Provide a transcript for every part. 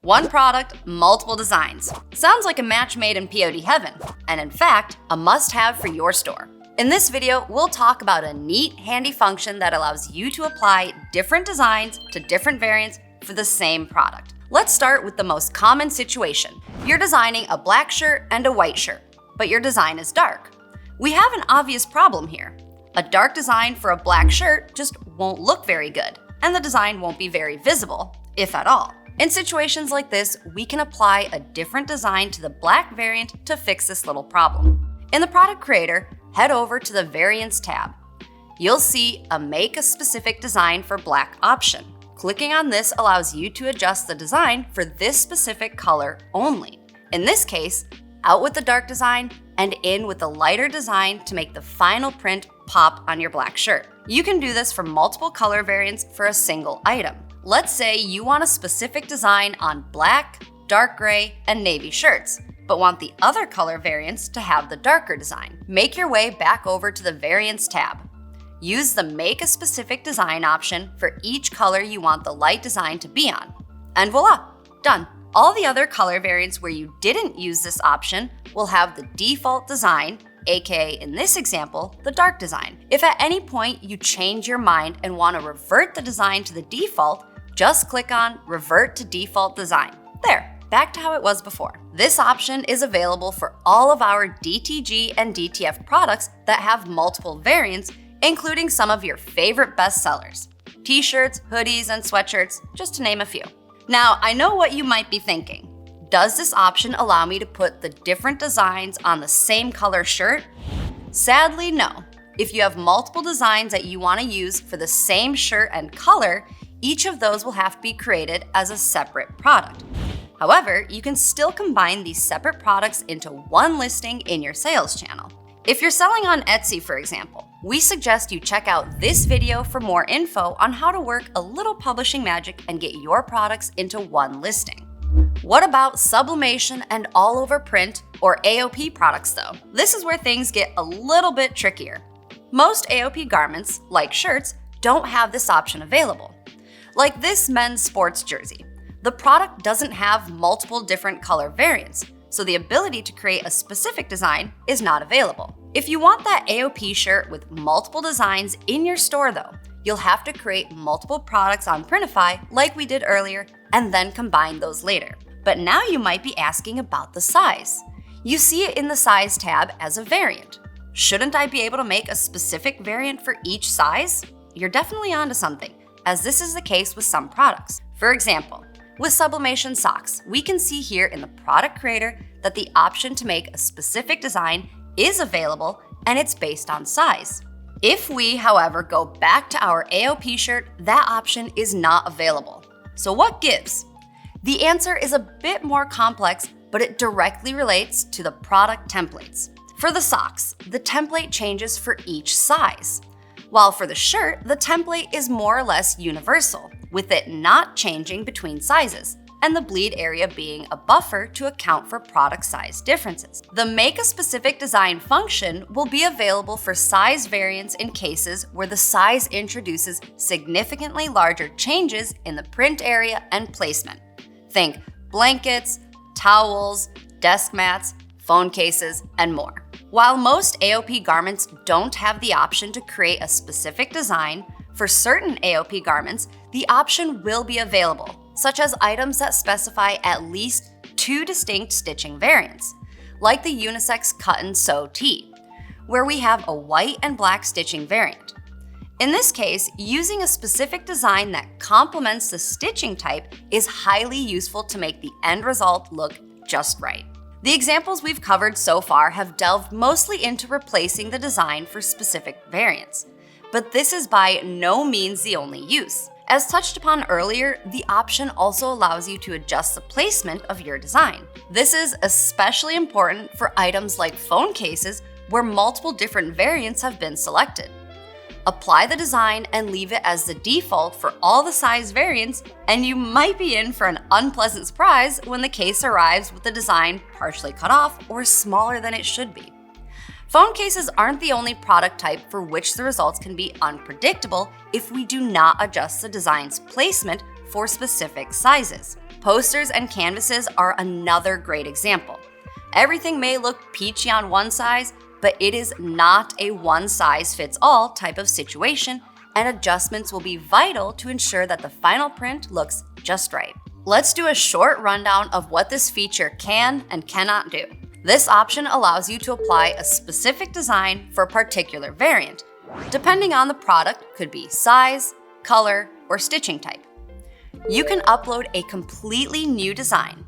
One product, multiple designs. Sounds like a match made in POD heaven, and in fact, a must-have for your store. In this video, we'll talk about a neat, handy function that allows you to apply different designs to different variants for the same product. Let's start with the most common situation. You're designing a black shirt and a white shirt, but your design is dark. We have an obvious problem here. A dark design for a black shirt just won't look very good, and the design won't be very visible, if at all. In situations like this, we can apply a different design to the black variant to fix this little problem. In the Product Creator, head over to the Variants tab. You'll see a Make a Specific Design for Black option. Clicking on this allows you to adjust the design for this specific color only. In this case, out with the dark design and in with the lighter design to make the final print pop on your black shirt. You can do this for multiple color variants for a single item. Let's say you want a specific design on black, dark gray, and navy shirts, but want the other color variants to have the darker design. Make your way back over to the Variants tab. Use the Make a Specific Design option for each color you want the light design to be on. And voila, done. All the other color variants where you didn't use this option will have the default design, aka in this example, the dark design. If at any point you change your mind and want to revert the design to the default, just click on Revert to Default Design. There. Back to how it was before. This option is available for all of our DTG and DTF products that have multiple variants, including some of your favorite bestsellers: t-shirts, hoodies, and sweatshirts, just to name a few. Now, I know what you might be thinking. Does this option allow me to put the different designs on the same color shirt? Sadly, no. If you have multiple designs that you want to use for the same shirt and color, each of those will have to be created as a separate product. However, you can still combine these separate products into one listing in your sales channel. If you're selling on Etsy, for example, we suggest you check out this video for more info on how to work a little publishing magic and get your products into one listing. What about sublimation and all over print or AOP products though? This is where things get a little bit trickier. Most AOP garments, like shirts, don't have this option available. Like this men's sports jersey. The product doesn't have multiple different color variants, so the ability to create a specific design is not available. If you want that AOP shirt with multiple designs in your store though, you'll have to create multiple products on Printify like we did earlier and then combine those later. But now you might be asking about the size. You see it in the Size tab as a variant. Shouldn't I be able to make a specific variant for each size? You're definitely onto something, as this is the case with some products. For example, with sublimation socks, we can see here in the Product Creator that the option to make a specific design is available and it's based on size. If we, however, go back to our AOP shirt, that option is not available. So what gives? The answer is a bit more complex, but it directly relates to the product templates. For the socks, the template changes for each size, while for the shirt, the template is more or less universal, with it not changing between sizes, and the bleed area being a buffer to account for product size differences. The Make a Specific Design function will be available for size variants in cases where the size introduces significantly larger changes in the print area and placement. Think blankets, towels, desk mats, phone cases, and more. While most AOP garments don't have the option to create a specific design, for certain AOP garments, the option will be available, such as items that specify at least 2 distinct stitching variants, like the unisex cut and sew tee, where we have a white and black stitching variant. In this case, using a specific design that complements the stitching type is highly useful to make the end result look just right. The examples we've covered so far have delved mostly into replacing the design for specific variants. But this is by no means the only use. As touched upon earlier, the option also allows you to adjust the placement of your design. This is especially important for items like phone cases where multiple different variants have been selected. Apply the design and leave it as the default for all the size variants, and you might be in for an unpleasant surprise when the case arrives with the design partially cut off or smaller than it should be. Phone cases aren't the only product type for which the results can be unpredictable if we do not adjust the design's placement for specific sizes. Posters and canvases are another great example. Everything may look peachy on one size, but it is not a one-size-fits-all type of situation, and adjustments will be vital to ensure that the final print looks just right. Let's do a short rundown of what this feature can and cannot do. This option allows you to apply a specific design for a particular variant. Depending on the product, could be size, color, or stitching type. You can upload a completely new design.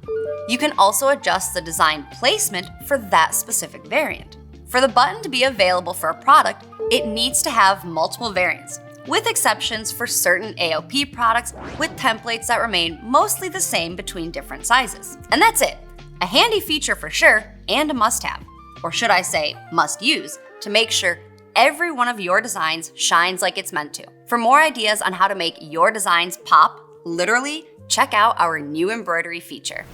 You can also adjust the design placement for that specific variant. For the button to be available for a product, it needs to have multiple variants, with exceptions for certain AOP products with templates that remain mostly the same between different sizes. And that's it. A handy feature for sure, and a must-have, or should I say must-use, to make sure every one of your designs shines like it's meant to. For more ideas on how to make your designs pop, literally, check out our new embroidery feature.